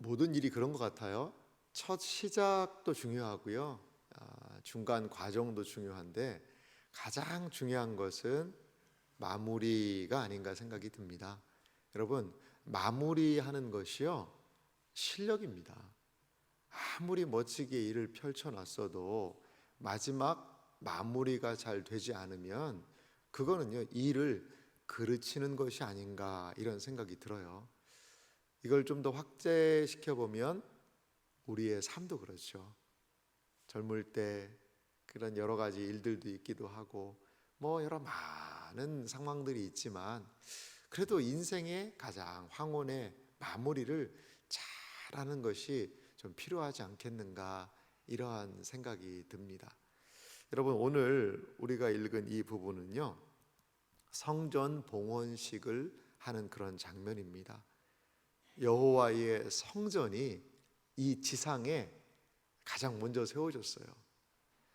모든 일이 그런 것 같아요. 첫 시작도 중요하고요. 중간 과정도 중요한데 가장 중요한 것은 마무리가 아닌가 생각이 듭니다. 여러분, 마무리하는 것이요, 실력입니다. 아무리 멋지게 일을 펼쳐놨어도 마지막 마무리가 잘 되지 않으면 그거는요, 일을 그르치는 것이 아닌가 이런 생각이 들어요. 이걸 좀 더 확대시켜 보면 우리의 삶도 그렇죠. 젊을 때 그런 여러 가지 일들도 있기도 하고 여러 많은 상황들이 있지만 그래도 인생의 가장 황혼의 마무리를 잘하는 것이 좀 필요하지 않겠는가 이러한 생각이 듭니다. 여러분, 오늘 우리가 읽은 이 부분은요, 성전 봉헌식을 하는 그런 장면입니다. 여호와의 성전이 이 지상에 가장 먼저 세워졌어요.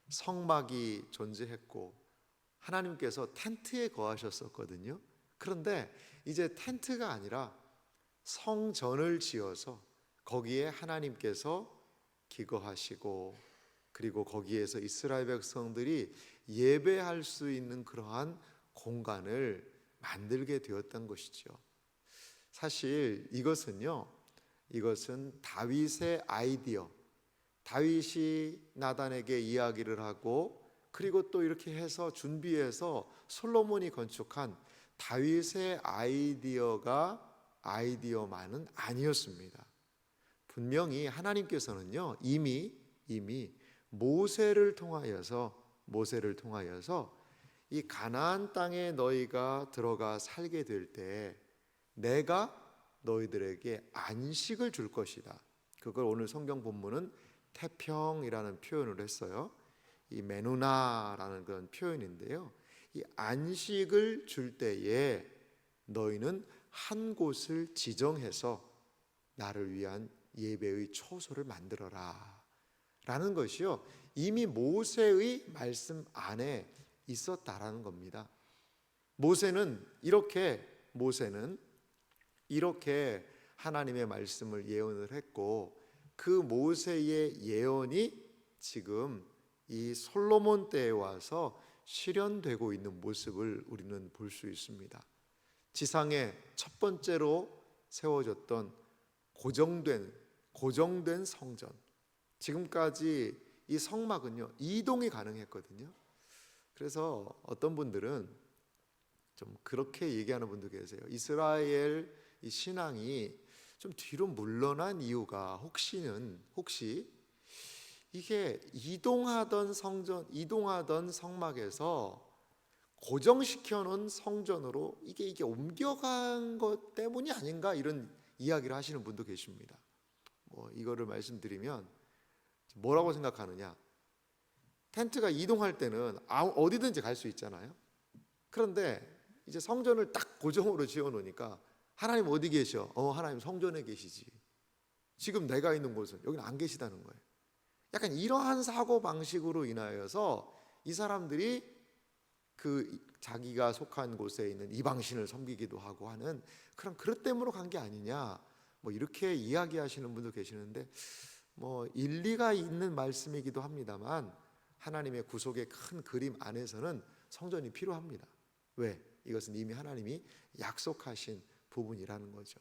성막이 존재했고 하나님께서 텐트에 거하셨었거든요. 그런데 이제 텐트가 아니라 성전을 지어서 거기에 하나님께서 기거하시고 그리고 거기에서 이스라엘 백성들이 예배할 수 있는 그러한 공간을 만들게 되었던 것이죠. 사실 이것은 다윗의 아이디어, 다윗이 나단에게 이야기를 하고 그리고 또 이렇게 해서 준비해서 솔로몬이 건축한 다윗의 아이디어만은 아니었습니다. 분명히 하나님께서는요, 이미 모세를 통하여서 이 가나안 땅에 너희가 들어가 살게 될 때 내가 너희들에게 안식을 줄 것이다. 그걸 오늘 성경 본문은 태평이라는 표현을 했어요. 이 메누나라는 그런 표현인데요, 이 안식을 줄 때에 너희는 한 곳을 지정해서 나를 위한 예배의 초소를 만들어라 라는 것이요, 이미 모세의 말씀 안에 있었다라는 겁니다. 모세는 이렇게 하나님의 말씀을 예언을 했고 그 모세의 예언이 지금 이 솔로몬 때에 와서 실현되고 있는 모습을 우리는 볼 수 있습니다. 지상에 첫 번째로 세워졌던 고정된 성전, 지금까지 이 성막은요, 이동이 가능했거든요. 그래서 어떤 분들은 좀 그렇게 얘기하는 분도 계세요. 이스라엘 이 신앙이 좀 뒤로 물러난 이유가 혹시 이게 이동하던 성막에서 고정시켜 놓은 성전으로 이게 옮겨간 것 때문이 아닌가 이런 이야기를 하시는 분도 계십니다. 이거를 말씀드리면 뭐라고 생각하느냐? 텐트가 이동할 때는 어디든지 갈 수 있잖아요. 그런데 이제 성전을 딱 고정으로 지어 놓으니까 하나님 어디 계셔? 하나님 성전에 계시지. 지금 내가 있는 곳은 여기는 안 계시다는 거예요. 약간 이러한 사고 방식으로 인하여서 이 사람들이 그 자기가 속한 곳에 있는 이방신을 섬기기도 하고 하는 그런 그릇 때문에 간 게 아니냐, 이렇게 이야기하시는 분도 계시는데 일리가 있는 말씀이기도 합니다만 하나님의 구속의 큰 그림 안에서는 성전이 필요합니다. 왜? 이것은 이미 하나님이 약속하신 부분이라는 거죠.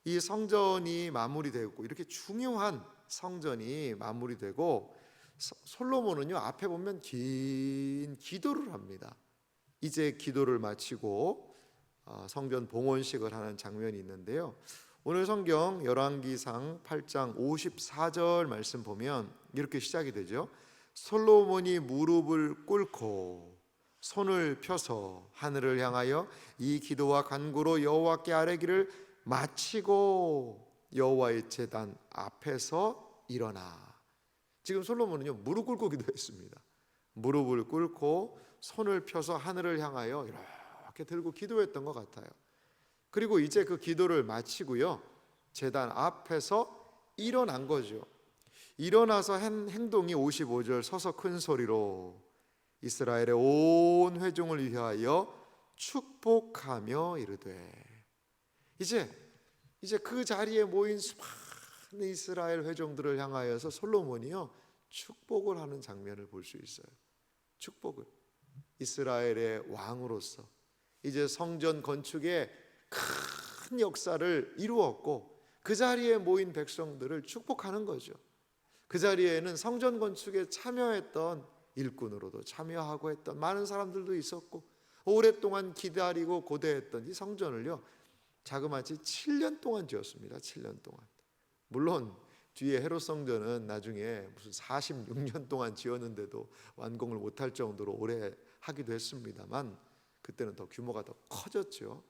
이 성전이 마무리되고 이렇게 중요한 성전이 마무리되고 솔로몬은요, 앞에 보면 긴 기도를 합니다. 이제 기도를 마치고 성전 봉헌식을 하는 장면이 있는데요, 오늘 성경 열왕기상 8장 54절 말씀 보면 이렇게 시작이 되죠. 솔로몬이 무릎을 꿇고 손을 펴서 하늘을 향하여 이 기도와 간구로 여호와께 아뢰기를 마치고 여호와의 제단 앞에서 일어나. 지금 솔로몬은요, 무릎 꿇고 기도했습니다. 무릎을 꿇고 손을 펴서 하늘을 향하여 이렇게 들고 기도했던 것 같아요. 그리고 이제 그 기도를 마치고요, 제단 앞에서 일어난 거죠. 일어나서 한 행동이 55절, 서서 큰 소리로 이스라엘의 온 회중을 위하여 축복하며 이르되. 이제 이제 그 자리에 모인 수많은 이스라엘 회중들을 향하여서 솔로몬이요 축복을 하는 장면을 볼 수 있어요. 축복을. 이스라엘의 왕으로서 이제 성전 건축에 큰 역사를 이루었고 그 자리에 모인 백성들을 축복하는 거죠. 그 자리에는 성전 건축에 참여했던 일꾼으로도 참여하고 했던 많은 사람들도 있었고 오랫동안 기다리고 고대했던 이 성전을요 자그마치 7년 동안 지었습니다. 7년 동안. 물론 뒤에 헤롯 성전은 나중에 무슨 46년 동안 지었는데도 완공을 못할 정도로 오래 하기도 했습니다만 그때는 더 규모가 더 커졌죠.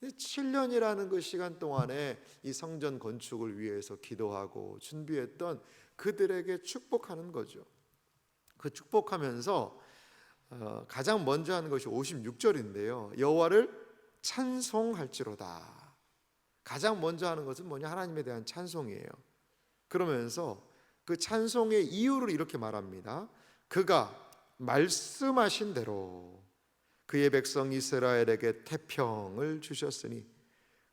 7년이라는 그 시간 동안에 이 성전 건축을 위해서 기도하고 준비했던 그들에게 축복하는 거죠. 그 축복하면서 가장 먼저 하는 것이 56절인데요. 여호와를 찬송할지로다. 가장 먼저 하는 것은 뭐냐? 하나님에 대한 찬송이에요. 그러면서 그 찬송의 이유를 이렇게 말합니다. 그가 말씀하신 대로 그의 백성 이스라엘에게 태평을 주셨으니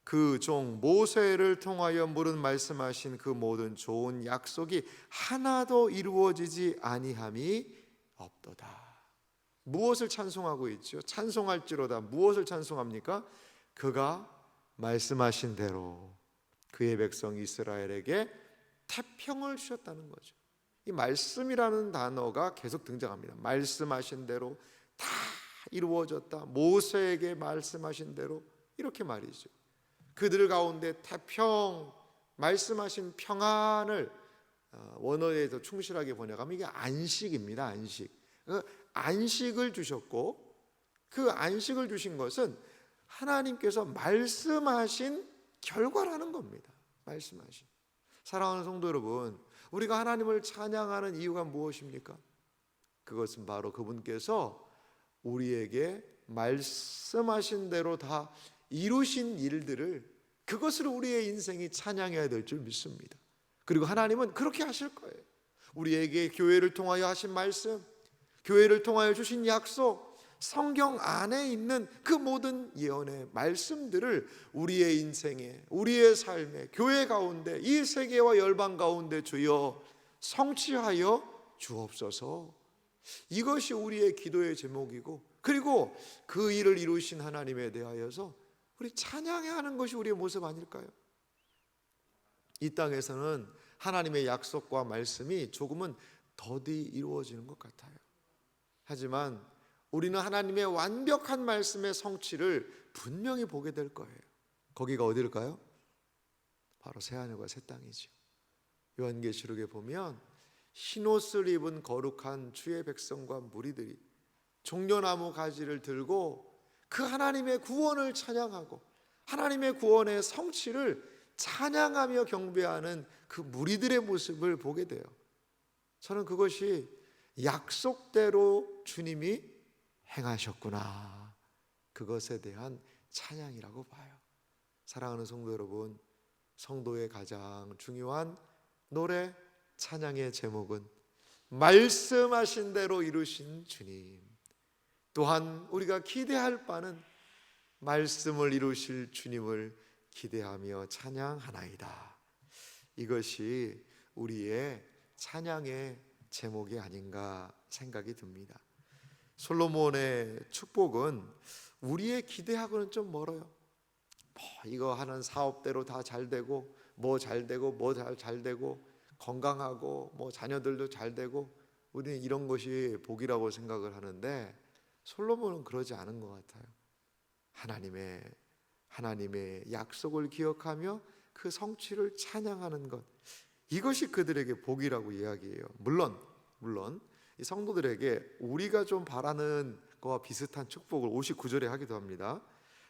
그 종 모세를 통하여 물은 말씀하신 그 모든 좋은 약속이 하나도 이루어지지 아니함이 없도다. 무엇을 찬송하고 있죠? 찬송할지로다. 무엇을 찬송합니까? 그가 말씀하신 대로 그의 백성 이스라엘에게 태평을 주셨다는 거죠. 이 말씀이라는 단어가 계속 등장합니다. 말씀하신 대로 다 이루어졌다. 모세에게 말씀하신 대로 이렇게 말이죠. 그들 가운데 태평, 말씀하신 평안을 원어에서 충실하게 번역하면 이게 안식입니다. 안식. 안식을 주셨고 그 안식을 주신 것은 하나님께서 말씀하신 결과라는 겁니다. 말씀하신. 사랑하는 성도 여러분, 우리가 하나님을 찬양하는 이유가 무엇입니까? 그것은 바로 그분께서 우리에게 말씀하신 대로 다 이루신 일들을 그것을 우리의 인생이 찬양해야 될 줄 믿습니다. 그리고 하나님은 그렇게 하실 거예요. 우리에게 교회를 통하여 하신 말씀, 교회를 통하여 주신 약속, 성경 안에 있는 그 모든 예언의 말씀들을 우리의 인생에, 우리의 삶에, 교회 가운데, 이 세계와 열방 가운데 주여 성취하여 주옵소서. 이것이 우리의 기도의 제목이고, 그리고 그 일을 이루신 하나님에 대하여서 우리 찬양해야 하는 것이 우리의 모습 아닐까요? 이 땅에서는 하나님의 약속과 말씀이 조금은 더디 이루어지는 것 같아요. 하지만 우리는 하나님의 완벽한 말씀의 성취를 분명히 보게 될 거예요. 거기가 어딜까요? 바로 새하늘과 새 땅이죠. 요한계시록에 보면 흰옷을 입은 거룩한 주의 백성과 무리들이 종려나무 가지를 들고 그 하나님의 구원을 찬양하고 하나님의 구원의 성취를 찬양하며 경배하는 그 무리들의 모습을 보게 돼요. 저는 그것이 약속대로 주님이 행하셨구나, 그것에 대한 찬양이라고 봐요. 사랑하는 성도 여러분, 성도의 가장 중요한 노래, 찬양의 제목은 말씀하신 대로 이루신 주님, 또한 우리가 기대할 바는 말씀을 이루실 주님을 기대하며 찬양하나이다. 이것이 우리의 찬양의 제목이 아닌가 생각이 듭니다. 솔로몬의 축복은 우리의 기대하고는 좀 멀어요. 이거 하는 사업대로 다 잘 되고, 뭐 잘 되고, 뭐 잘 되고, 건강하고, 뭐 자녀들도 잘 되고, 우리는 이런 것이 복이라고 생각을 하는데 솔로몬은 그러지 않은 것 같아요. 하나님의 약속을 기억하며 그 성취를 찬양하는 것, 이것이 그들에게 복이라고 이야기해요. 물론 이 성도들에게 우리가 좀 바라는 것과 비슷한 축복을 59절에 하기도 합니다.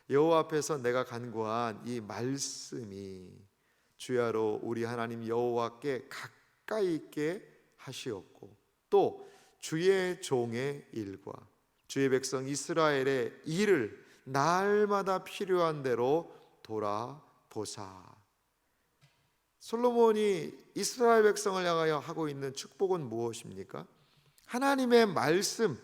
여호와 앞에서 내가 간구한 이 말씀이 주야로 우리 하나님 여호와께 가까이 있게 하시옵고, 또 주의 종의 일과 주의 백성 이스라엘의 일을 날마다 필요한 대로 돌아보사. 솔로몬이 이스라엘 백성을 향하여 하고 있는 축복은 무엇입니까? 하나님의 말씀,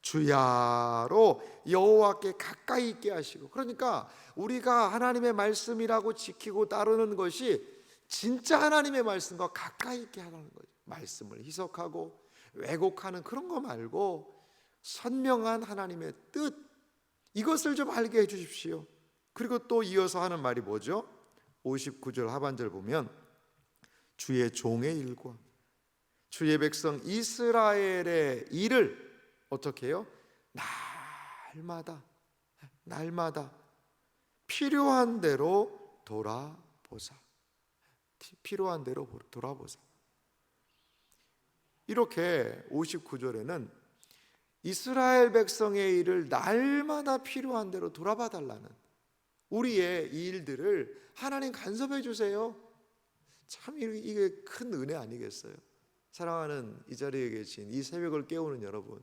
주야로 여호와께 가까이 있게 하시고, 그러니까 우리가 하나님의 말씀이라고 지키고 따르는 것이 진짜 하나님의 말씀과 가까이 있게 하라는 거죠. 말씀을 희석하고 왜곡하는 그런 거 말고 선명한 하나님의 뜻, 이것을 좀 알게 해 주십시오. 그리고 또 이어서 하는 말이 뭐죠? 59절 하반절 보면 주의 종의 일과 주의 백성 이스라엘의 일을 어떻게 해요? 날마다 필요한 대로 돌아보사. 필요한 대로 돌아보사. 이렇게 59절에는 이스라엘 백성의 일을 날마다 필요한 대로 돌아봐 달라는, 우리의 이 일들을 하나님 간섭해 주세요. 참 이게 큰 은혜 아니겠어요? 사랑하는 이 자리에 계신 이 새벽을 깨우는 여러분,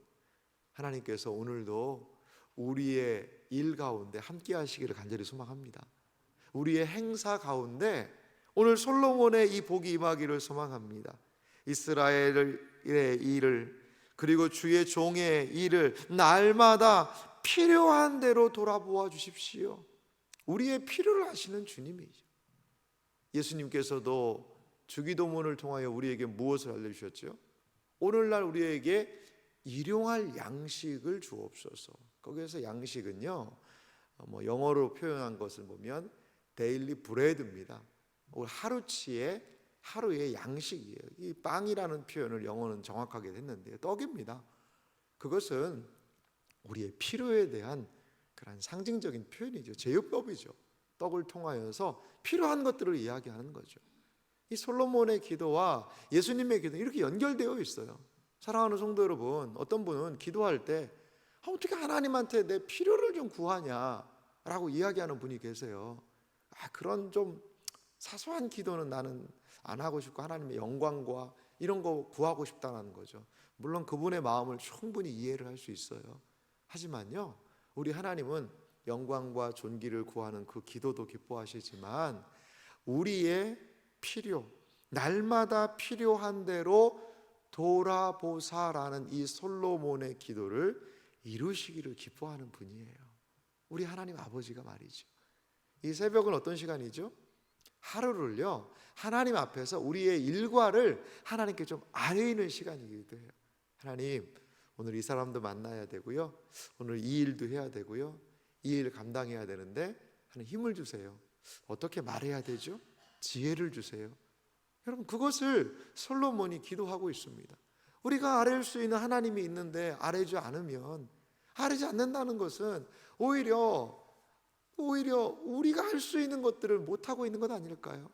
하나님께서 오늘도 우리의 일 가운데 함께 하시기를 간절히 소망합니다. 우리의 행사 가운데 오늘 솔로몬의 이 복이 임하기를 소망합니다. 이스라엘의 일을, 그리고 주의 종의 일을 날마다 필요한 대로 돌아보아 주십시오. 우리의 필요를 아시는 주님이죠. 예수님께서도 주기도문을 통하여 우리에게 무엇을 알려주셨죠? 오늘날 우리에게 일용할 양식을 주옵소서. 거기에서 양식은요, 영어로 표현한 것을 보면 데일리 브레드입니다. 하루의 양식이에요. 이 빵이라는 표현을 영어는 정확하게 했는데요, 떡입니다. 그것은 우리의 필요에 대한 그런 상징적인 표현이죠. 제휴법이죠. 떡을 통하여서 필요한 것들을 이야기하는 거죠. 이 솔로몬의 기도와 예수님의 기도 이렇게 연결되어 있어요. 사랑하는 성도 여러분, 어떤 분은 기도할 때 어떻게 하나님한테 내 필요를 좀 구하냐라고 이야기하는 분이 계세요. 그런 좀 사소한 기도는 나는 안 하고 싶고 하나님의 영광과 이런 거 구하고 싶다는 거죠. 물론 그분의 마음을 충분히 이해를 할 수 있어요. 하지만요, 우리 하나님은 영광과 존귀를 구하는 그 기도도 기뻐하시지만 우리의 필요, 날마다 필요한 대로 돌아보사라는 이 솔로몬의 기도를 이루시기를 기뻐하는 분이에요. 우리 하나님 아버지가 말이죠. 이 새벽은 어떤 시간이죠? 하루를요, 하나님 앞에서 우리의 일과를 하나님께 좀 아뢰는 시간이기도 해요. 하나님, 오늘 이 사람도 만나야 되고요, 오늘 이 일도 해야 되고요, 이 일 감당해야 되는데 하나님 힘을 주세요. 어떻게 말해야 되죠? 지혜를 주세요. 여러분, 그것을 솔로몬이 기도하고 있습니다. 우리가 아뢰일 수 있는 하나님이 있는데 아뢰지 않는다는 것은 오히려 우리가 할 수 있는 것들을 못하고 있는 것 아닐까요?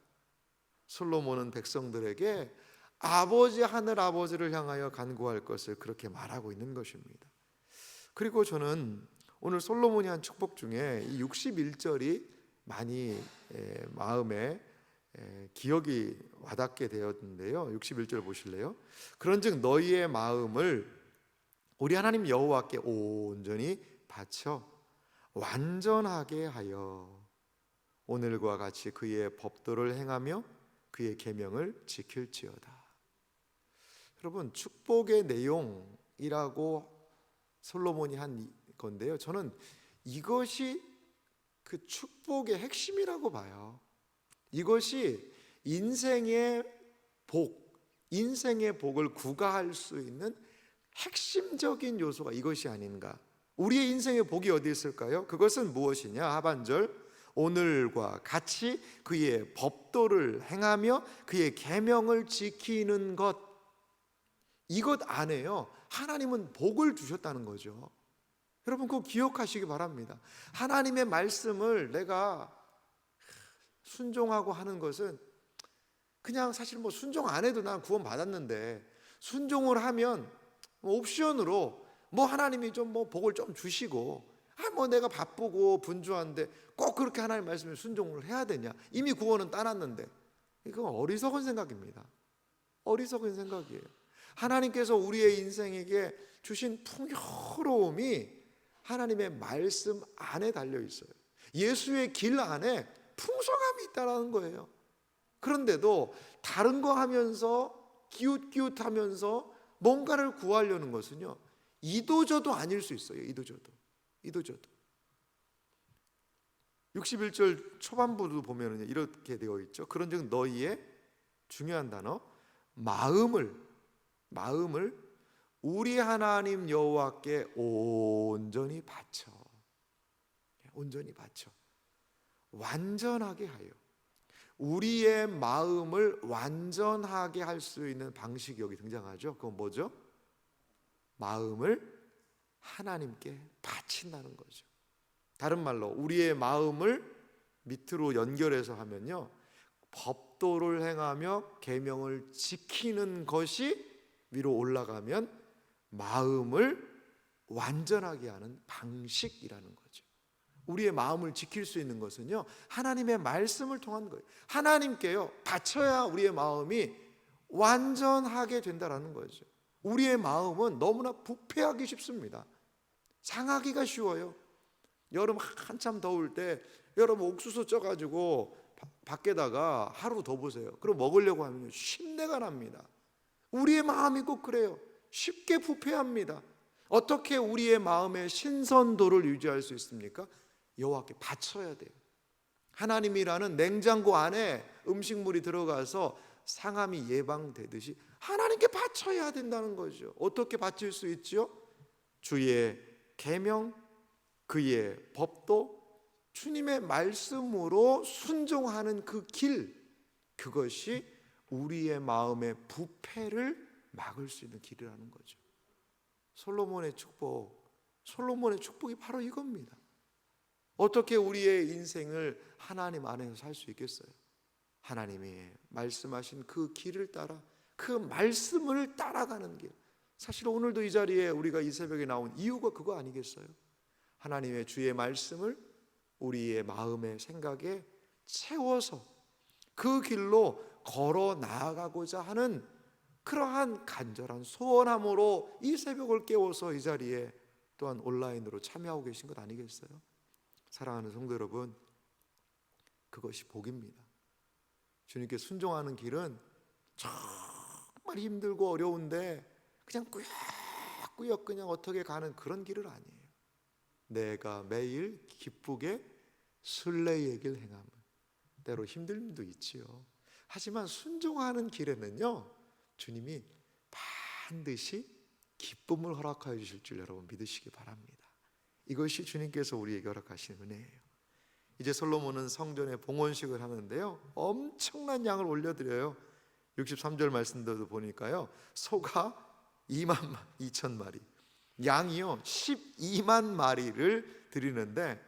솔로몬은 백성들에게 아버지 하늘 아버지를 향하여 간구할 것을 그렇게 말하고 있는 것입니다. 그리고 저는 오늘 솔로몬이 한 축복 중에 이 61절이 많이 마음에 기억이 와닿게 되었는데요, 61절 보실래요? 그런즉 너희의 마음을 우리 하나님 여호와께 온전히 바쳐 완전하게 하여 오늘과 같이 그의 법도를 행하며 그의 계명을 지킬지어다. 여러분, 축복의 내용이라고 솔로몬이 한 건데요, 저는 이것이 그 축복의 핵심이라고 봐요. 이것이 인생의 복을 구가할 수 있는 핵심적인 요소가 이것이 아닌가. 우리의 인생의 복이 어디 있을까요? 그것은 무엇이냐? 하반절, 오늘과 같이 그의 법도를 행하며 그의 계명을 지키는 것. 이것 안에요, 하나님은 복을 주셨다는 거죠. 여러분, 그거 기억하시기 바랍니다. 하나님의 말씀을 내가 순종하고 하는 것은 그냥 사실 순종 안 해도 난 구원 받았는데, 순종을 하면 옵션으로 하나님이 좀 복을 좀 주시고, 내가 바쁘고 분주한데 꼭 그렇게 하나님 말씀에 순종을 해야 되냐? 이미 구원은 따놨는데. 이건 어리석은 생각입니다. 어리석은 생각이에요. 하나님께서 우리의 인생에게 주신 풍요로움이 하나님의 말씀 안에 달려 있어요. 예수의 길 안에 풍성함이 있다는 거예요. 그런데도 다른 거 하면서 기웃기웃하면서 뭔가를 구하려는 것은요, 이도저도 아닐 수 있어요. 이도저도. 61절 초반부도 보면은 이렇게 되어 있죠. 그런즉 너희의 중요한 단어 마음을 우리 하나님 여호와께 온전히 바쳐 완전하게 하여. 우리의 마음을 완전하게 할 수 있는 방식이 여기 등장하죠. 그건 뭐죠? 마음을 하나님께 바친다는 거죠. 다른 말로 우리의 마음을 밑으로 연결해서 하면요, 법도를 행하며 계명을 지키는 것이 위로 올라가면 마음을 완전하게 하는 방식이라는 거죠. 우리의 마음을 지킬 수 있는 것은요, 하나님의 말씀을 통한 거예요. 하나님께요 바쳐야 우리의 마음이 완전하게 된다라는 거죠. 우리의 마음은 너무나 부패하기 쉽습니다. 상하기가 쉬워요. 여름 한참 더울 때 여러분 옥수수 쪄가지고 밖에다가 하루 더 보세요. 그럼 먹으려고 하면 신내가 납니다. 우리의 마음이 꼭 그래요. 쉽게 부패합니다. 어떻게 우리의 마음의 신선도를 유지할 수 있습니까? 여호와께 바쳐야 돼요. 하나님이라는 냉장고 안에 음식물이 들어가서 상함이 예방되듯이 하나님께 바쳐야 된다는 거죠. 어떻게 바칠 수 있죠? 주의 계명, 그의 법도, 주님의 말씀으로 순종하는 그 길, 그것이 우리의 마음의 부패를 막을 수 있는 길이라는 거죠. 솔로몬의 축복이 바로 이겁니다. 어떻게 우리의 인생을 하나님 안에서 살 수 있겠어요? 하나님이 말씀하신 그 길을 따라, 그 말씀을 따라가는 길. 사실 오늘도 이 자리에 우리가 이 새벽에 나온 이유가 그거 아니겠어요? 하나님의 주의 말씀을 우리의 마음의 생각에 채워서 그 길로 걸어 나아가고자 하는 그러한 간절한 소원함으로 이 새벽을 깨워서 이 자리에 또한 온라인으로 참여하고 계신 것 아니겠어요? 사랑하는 성도 여러분, 그것이 복입니다. 주님께 순종하는 길은 정말 힘들고 어려운데 그냥 꾸역꾸역 그냥 어떻게 가는 그런 길은 아니에요. 내가 매일 기쁘게 순례의 길 행함은 때로 힘듦도 있지요. 하지만 순종하는 길에는요, 주님이 반드시 기쁨을 허락하여 주실 줄 여러분 믿으시기 바랍니다. 이것이 주님께서 우리에게 허락하신 은혜예요. 이제 솔로몬은 성전에 봉헌식을 하는데요, 엄청난 양을 올려드려요. 63절 말씀도 보니까요, 소가 2만 2천 마리, 양이요 12만 마리를 드리는데,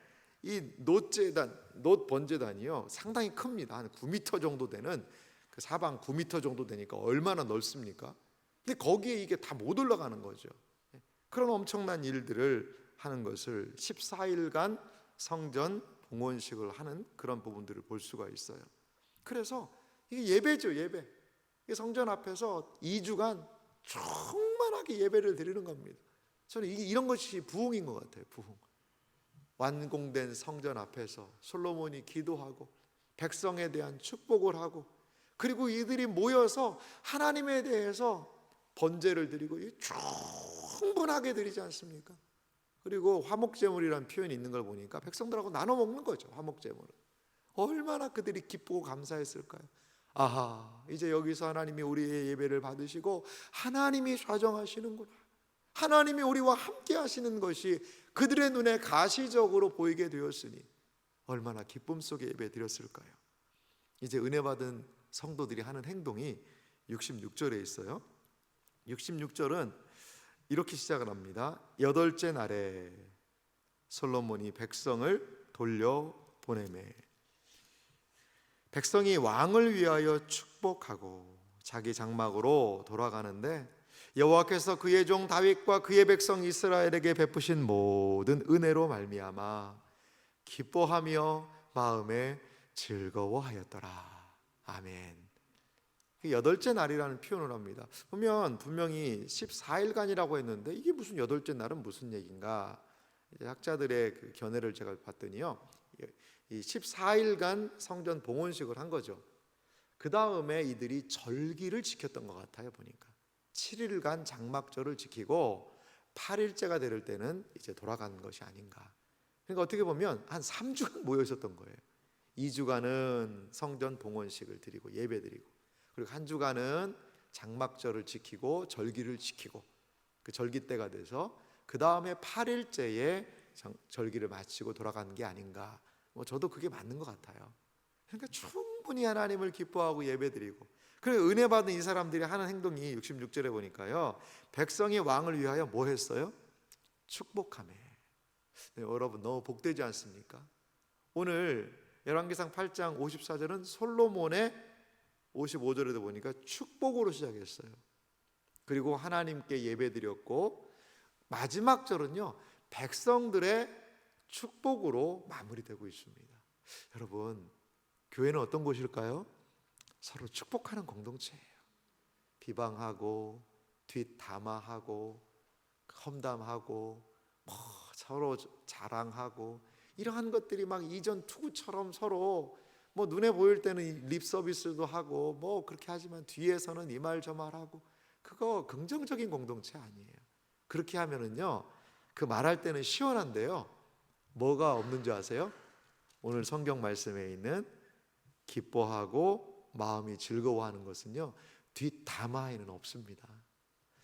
이 놋 번제단이요 상당히 큽니다. 한 9m 정도 되는, 그 사방 9m 정도 되니까 얼마나 넓습니까? 근데 거기에 이게 다 못 올라가는 거죠. 그런 엄청난 일들을 하는 것을 14일간 성전 봉헌식을 하는 그런 부분들을 볼 수가 있어요. 그래서 이게 예배죠, 예배. 성전 앞에서 2주간 충만하게 예배를 드리는 겁니다. 저는 이런 것이 부흥인 것 같아요. 부흥. 완공된 성전 앞에서 솔로몬이 기도하고 백성에 대한 축복을 하고, 그리고 이들이 모여서 하나님에 대해서 번제를 드리고 충분하게 드리지 않습니까? 그리고 화목제물이라는 표현이 있는 걸 보니까 백성들하고 나눠 먹는 거죠. 화목제물을 얼마나 그들이 기쁘고 감사했을까요? 아하, 이제 여기서 하나님이 우리의 예배를 받으시고 하나님이 좌정하시는구나, 하나님이 우리와 함께 하시는 것이 그들의 눈에 가시적으로 보이게 되었으니 얼마나 기쁨 속에 예배 드렸을까요? 이제 은혜 받은 성도들이 하는 행동이 66절에 있어요. 66절은 이렇게 시작을 합니다. 8째 날에 솔로몬이 백성을 돌려보내매, 백성이 왕을 위하여 축복하고 자기 장막으로 돌아가는데, 여호와께서 그의 종 다윗과 그의 백성 이스라엘에게 베푸신 모든 은혜로 말미암아 기뻐하며 마음에 즐거워하였더라. 아멘. 8째 날이라는 표현을 합니다. 보면 분명히 14일간이라고 했는데 이게 무슨 8째 날은 무슨 얘기인가? 학자들의 그 견해를 제가 봤더니요, 이 14일간 성전 봉헌식을 한 거죠. 그 다음에 이들이 절기를 지켰던 것 같아요. 보니까 7일간 장막절을 지키고 8일째가 될 때는 이제 돌아가는 것이 아닌가. 그러니까 어떻게 보면 한 3주간 모여 있었던 거예요. 2주간은 성전 봉헌식을 드리고 예배 드리고, 그리고 한 주간은 장막절을 지키고 절기를 지키고, 그 절기 때가 돼서 그 다음에 8일째에 절기를 마치고 돌아가는 게 아닌가. 저도 그게 맞는 것 같아요. 그러니까 충분히 하나님을 기뻐하고 예배드리고, 그리고 은혜 받은 이 사람들이 하는 행동이 66절에 보니까요, 백성이 왕을 위하여 뭐 했어요? 축복하며. 네, 여러분 너무 복되지 않습니까? 오늘 열왕기상 8장 54절은 솔로몬의 55절에도 보니까 축복으로 시작했어요. 그리고 하나님께 예배드렸고, 마지막 절은요 백성들의 축복으로 마무리되고 있습니다. 여러분, 교회는 어떤 곳일까요? 서로 축복하는 공동체예요. 비방하고 뒷담화하고 험담하고 서로 자랑하고, 이러한 것들이 막 이전 투구처럼 서로 눈에 보일 때는 립 서비스도 하고 그렇게 하지만 뒤에서는 이 말 저 말하고, 그거 긍정적인 공동체 아니에요. 그렇게 하면은요 그 말할 때는 시원한데요, 뭐가 없는 줄 아세요? 오늘 성경 말씀에 있는 기뻐하고 마음이 즐거워하는 것은요 뒷담화에는 없습니다.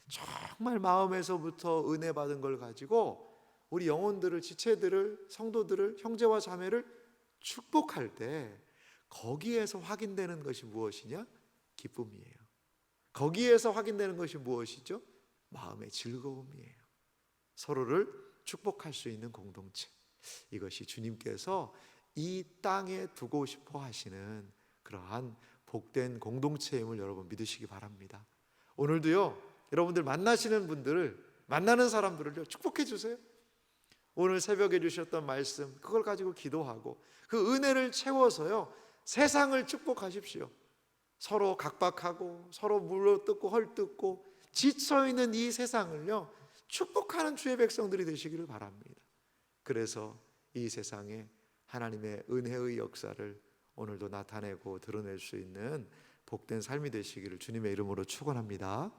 정말 마음에서부터 은혜 받은 걸 가지고 우리 영혼들을, 지체들을, 성도들을, 형제와 자매를 축복할 때 거기에서 확인되는 것이 무엇이냐? 기쁨이에요. 거기에서 확인되는 것이 무엇이죠? 마음의 즐거움이에요. 서로를 축복할 수 있는 공동체, 이것이 주님께서 이 땅에 두고 싶어 하시는 그러한 복된 공동체임을 여러분 믿으시기 바랍니다. 오늘도요 여러분들 만나시는 분들을, 만나는 사람들을요 축복해 주세요. 오늘 새벽에 주셨던 말씀, 그걸 가지고 기도하고 그 은혜를 채워서요 세상을 축복하십시오. 서로 각박하고 서로 물어뜯고 헐뜯고 지쳐있는 이 세상을요 축복하는 주의 백성들이 되시기를 바랍니다. 그래서 이 세상에 하나님의 은혜의 역사를 오늘도 나타내고 드러낼 수 있는 복된 삶이 되시기를 주님의 이름으로 축원합니다.